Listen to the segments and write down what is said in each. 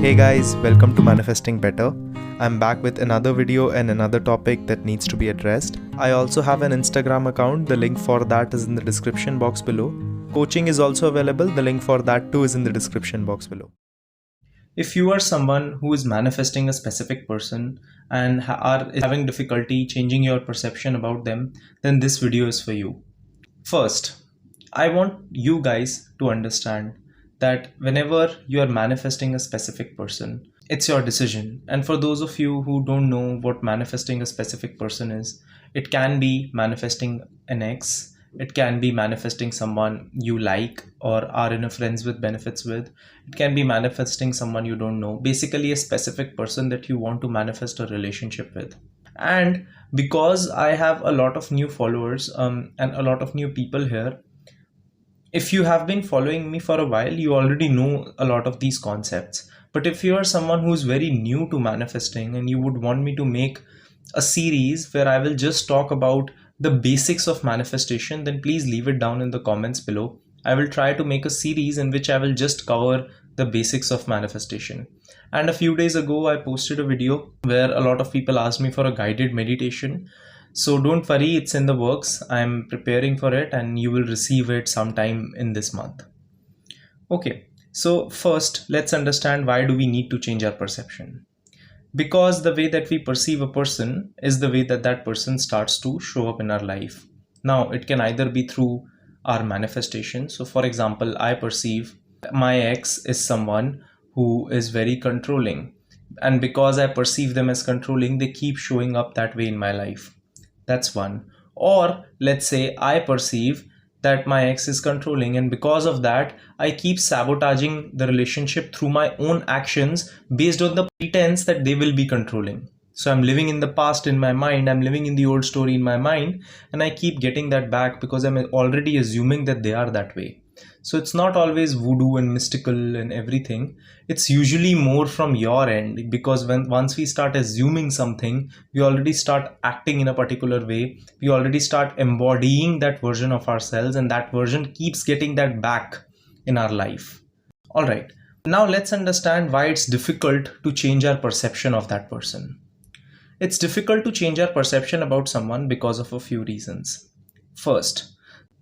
Hey guys, welcome to Manifesting Better. I'm back with another video and another topic that needs to be addressed. I also have an Instagram account, the link for that is in the description box below. Coaching is also available, the link for that too is in the description box below. If you are someone who is manifesting a specific person and are having difficulty changing your perception about them, then this video is for you. First, I want you guys to understand that whenever you are manifesting a specific person, it's your decision. And for those of you who don't know what manifesting a specific person is, it can be manifesting an ex, it can be manifesting someone you like or are in a friends with benefits with, it can be manifesting someone you don't know, basically a specific person that you want to manifest a relationship with. And because I have a lot of new followers and a lot of new people here, if you have been following me for a while, you already know a lot of these concepts. But if you are someone who is very new to manifesting and you would want me to make a series where I will just talk about the basics of manifestation, then please leave it down in the comments below. I will try to make a series in which I will just cover the basics of manifestation. And a few days ago, I posted a video where a lot of people asked me for a guided meditation. So don't worry, it's in the works. I'm preparing for it and you will receive it sometime in this month. Okay, so first let's understand why do we need to change our perception. Because the way that we perceive a person is the way that that person starts to show up in our life. Now, it can either be through our manifestation. So for example, I perceive my ex is someone who is very controlling. And because I perceive them as controlling, they keep showing up that way in my life. That's one. Or let's say I perceive that my ex is controlling, and because of that, I keep sabotaging the relationship through my own actions based on the pretense that they will be controlling. So I'm living in the past in my mind, I'm living in the old story in my mind, and I keep getting that back because I'm already assuming that they are that way. So it's not always voodoo and mystical and everything. It's usually more from your end, because once we start assuming something, we already start acting in a particular way. We already start embodying that version of ourselves, and that version keeps getting that back in our life. All right. Now let's understand why it's difficult to change our perception of that person. It's difficult to change our perception about someone because of a few reasons. First,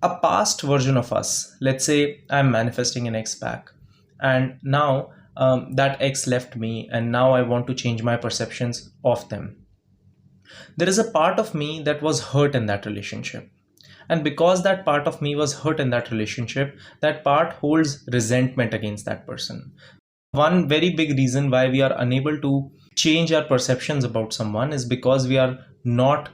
a past version of us, let's say I'm manifesting an ex back, and now that ex left me, and now I want to change my perceptions of them. There is a part of me that was hurt in that relationship. And because that part of me was hurt in that relationship, that part holds resentment against that person. One very big reason why we are unable to change our perceptions about someone is because we are not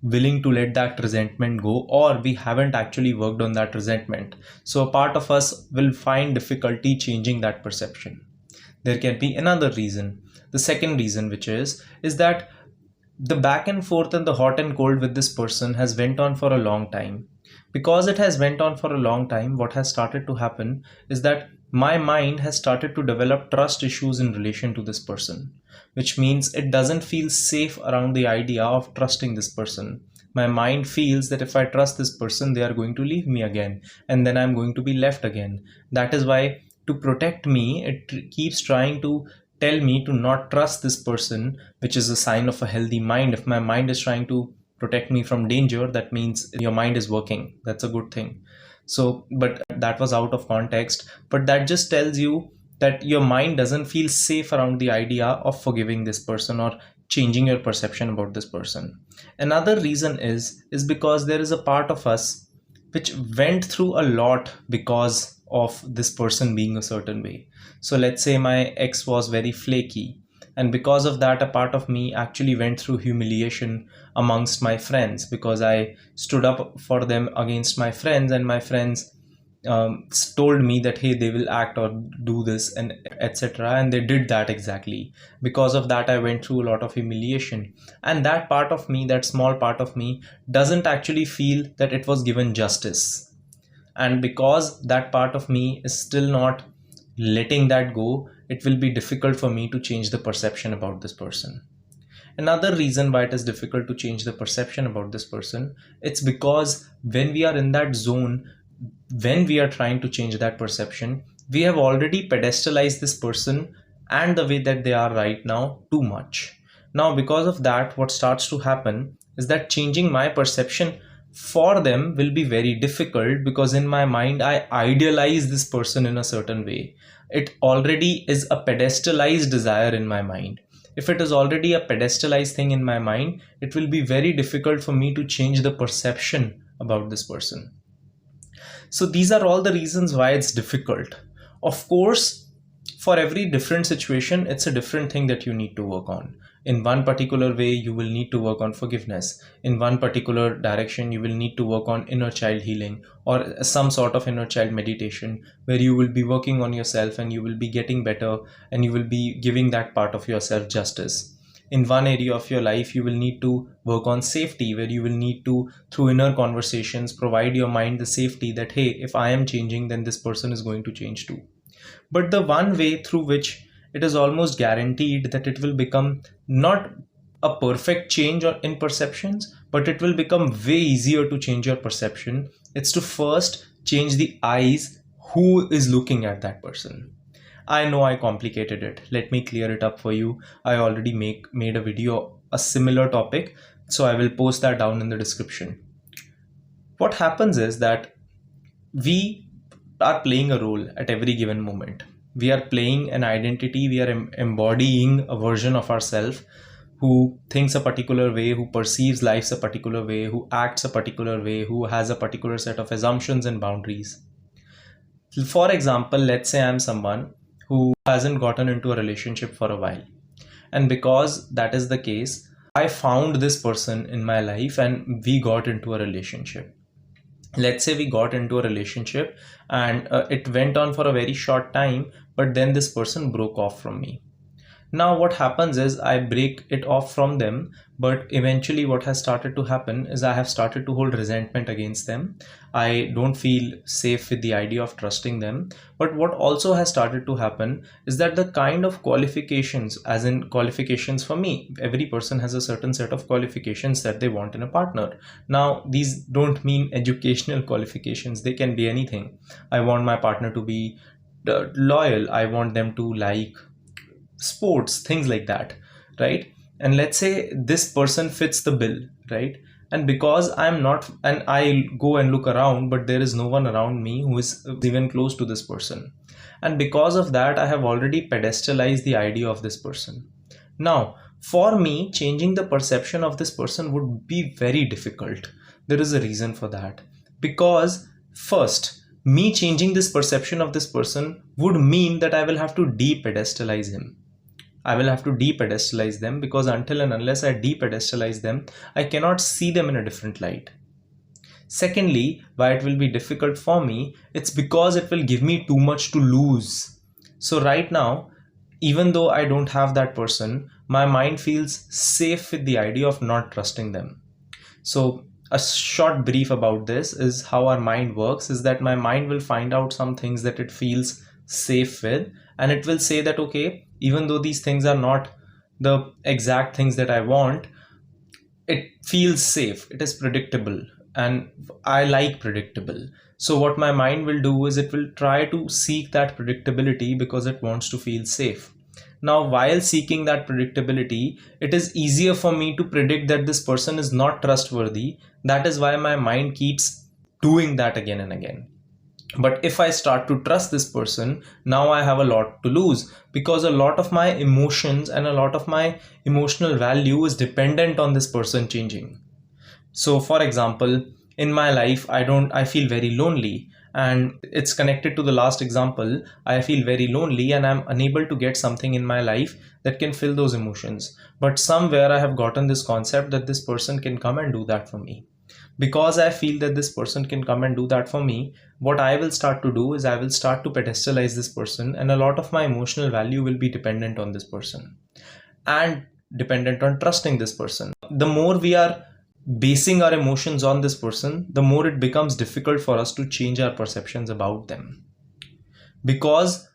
willing to let that resentment go, or we haven't actually worked on that resentment. So a part of us will find difficulty changing that perception. There can be another reason. The second reason, which is that the back and forth and the hot and cold with this person has went on for a long time. Because it has went on for a long time, what has started to happen is that my mind has started to develop trust issues in relation to this person, which means it doesn't feel safe around the idea of trusting this person. My mind feels that if I trust this person, they are going to leave me again, and then I'm going to be left again. That is why, to protect me, it keeps trying to tell me to not trust this person, which is a sign of a healthy mind. If my mind is trying to protect me from danger, that means your mind is working. That's a good thing. So, but that was out of context, but that just tells you that your mind doesn't feel safe around the idea of forgiving this person or changing your perception about this person. Another reason is because there is a part of us which went through a lot because of this person being a certain way. So let's say my ex was very flaky, and because of that, a part of me actually went through humiliation amongst my friends, because I stood up for them against my friends, and my friends told me that, hey, they will act or do this and etc. And they did that exactly. Because of that, I went through a lot of humiliation. And that part of me, that small part of me, doesn't actually feel that it was given justice. And because that part of me is still not letting that go, it will be difficult for me to change the perception about this person. Another reason why it is difficult to change the perception about this person, it's because when we are in that zone, when we are trying to change that perception, we have already pedestalized this person and the way that they are right now too much. Now, because of that, what starts to happen is that changing my perception for them will be very difficult, because in my mind, I idealize this person in a certain way. It already is a pedestalized desire in my mind. If it is already a pedestalized thing in my mind, it will be very difficult for me to change the perception about this person. So these are all the reasons why it's difficult. Of course, for every different situation, it's a different thing that you need to work on. In one particular way, you will need to work on forgiveness. In one particular direction, you will need to work on inner child healing or some sort of inner child meditation, where you will be working on yourself and you will be getting better and you will be giving that part of yourself justice. In one area of your life, you will need to work on safety, where you will need to, through inner conversations, provide your mind the safety that, hey, if I am changing, then this person is going to change too. But the one way through which it is almost guaranteed that it will become not a perfect change in perceptions, but it will become way easier to change your perception. It's to first change the eyes who is looking at that person. I know I complicated it. Let me clear it up for you. I already made a video, a similar topic, so I will post that down in the description. What happens is that we are playing a role at every given moment. We are playing an identity, we are embodying a version of ourselves who thinks a particular way, who perceives life a particular way, who acts a particular way, who has a particular set of assumptions and boundaries. For example, let's say I'm someone who hasn't gotten into a relationship for a while. And because that is the case, I found this person in my life and we got into a relationship. Let's say we got into a relationship and it went on for a very short time, but then this person broke off from me. Now what happens is I break it off from them, but eventually what has started to happen is I have started to hold resentment against them. I don't feel safe with the idea of trusting them. But what also has started to happen is that the kind of qualifications, as in qualifications for me, every person has a certain set of qualifications that they want in a partner. Now these don't mean educational qualifications, they can be anything. I want my partner to be loyal, I want them to like sports, things like that, right? And let's say this person fits the bill, right? And because I'm not, and I go and look around, but there is no one around me who is even close to this person, and because of that I have already pedestalized the idea of this person. Now for me, changing the perception of this person would be very difficult. There is a reason for that, because first, me changing this perception of this person would mean that I will have to de-pedestalize him. I will have to de-pedestalize them, because until and unless I de-pedestalize them, I cannot see them in a different light. Secondly, why it will be difficult for me, it's because it will give me too much to lose. So right now, even though I don't have that person, my mind feels safe with the idea of not trusting them. So a short brief about this is how our mind works, is that my mind will find out some things that it feels safe with, and it will say that, okay, even though these things are not the exact things that I want, it feels safe, it is predictable, and I like predictable. So what my mind will do is it will try to seek that predictability because it wants to feel safe. Now while seeking that predictability, it is easier for me to predict that this person is not trustworthy. That is why my mind keeps doing that again and again. But if I start to trust this person, now I have a lot to lose, because a lot of my emotions and a lot of my emotional value is dependent on this person changing. So for example, in my life, I feel very lonely, and it's connected to the last example. I feel very lonely and I'm unable to get something in my life that can fill those emotions. But somewhere I have gotten this concept that this person can come and do that for me. Because I feel that this person can come and do that for me, what I will start to do is I will start to pedestalize this person, and a lot of my emotional value will be dependent on this person and dependent on trusting this person. The more we are basing our emotions on this person, the more it becomes difficult for us to change our perceptions about them. Because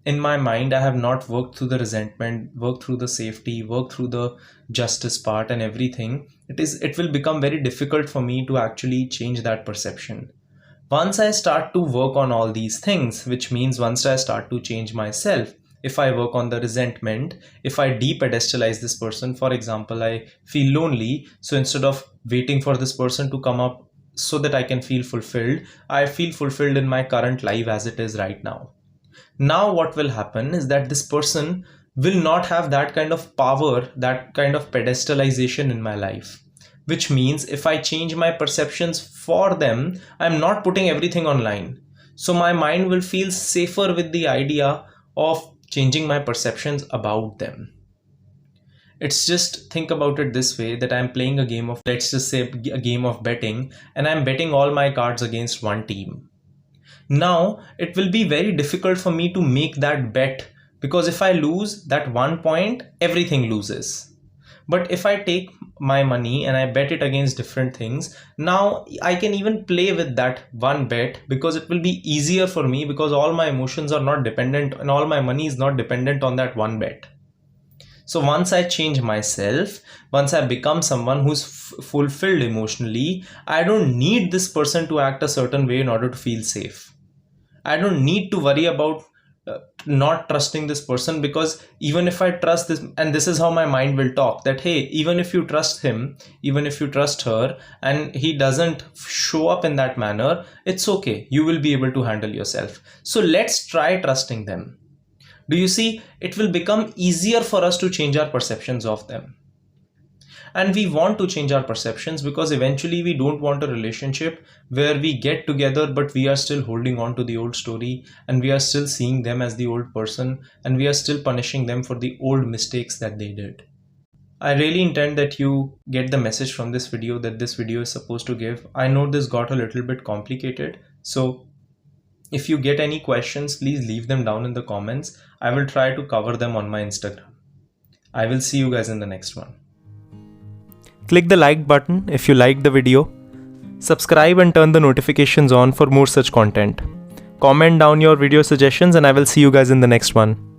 in my mind, I have not worked through the resentment, worked through the safety, worked through the justice part and everything. It will become very difficult for me to actually change that perception. Once I start to work on all these things, which means once I start to change myself, if I work on the resentment, if I de-pedestalize this person. For example, I feel lonely, so instead of waiting for this person to come up so that I can feel fulfilled, I feel fulfilled in my current life as it is right now. Now what will happen is that this person will not have that kind of power, that kind of pedestalization in my life. Which means if I change my perceptions for them, I'm not putting everything online. So my mind will feel safer with the idea of changing my perceptions about them. It's just, think about it this way, that I'm playing a game of, let's just say a game of betting, and I'm betting all my cards against one team. Now it will be very difficult for me to make that bet, because if I lose that 1 point, everything loses. But if I take my money and I bet it against different things, now I can even play with that one bet, because it will be easier for me, because all my emotions are not dependent and all my money is not dependent on that one bet. So once I change myself, once I become someone who's fulfilled emotionally, I don't need this person to act a certain way in order to feel safe. I don't need to worry about not trusting this person, because even if I trust this, and this is how my mind will talk, that hey, even if you trust him, even if you trust her, and he doesn't show up in that manner, it's okay, you will be able to handle yourself. So let's try trusting them. Do you see, it will become easier for us to change our perceptions of them. And we want to change our perceptions because eventually we don't want a relationship where we get together but we are still holding on to the old story, and we are still seeing them as the old person, and we are still punishing them for the old mistakes that they did. I really intend that you get the message from this video that this video is supposed to give. I know this got a little bit complicated, so if you get any questions, please leave them down in the comments. I will try to cover them on my Instagram. I will see you guys in the next one. Click the like button if you liked the video. Subscribe and turn the notifications on for more such content. Comment down your video suggestions and I will see you guys in the next one.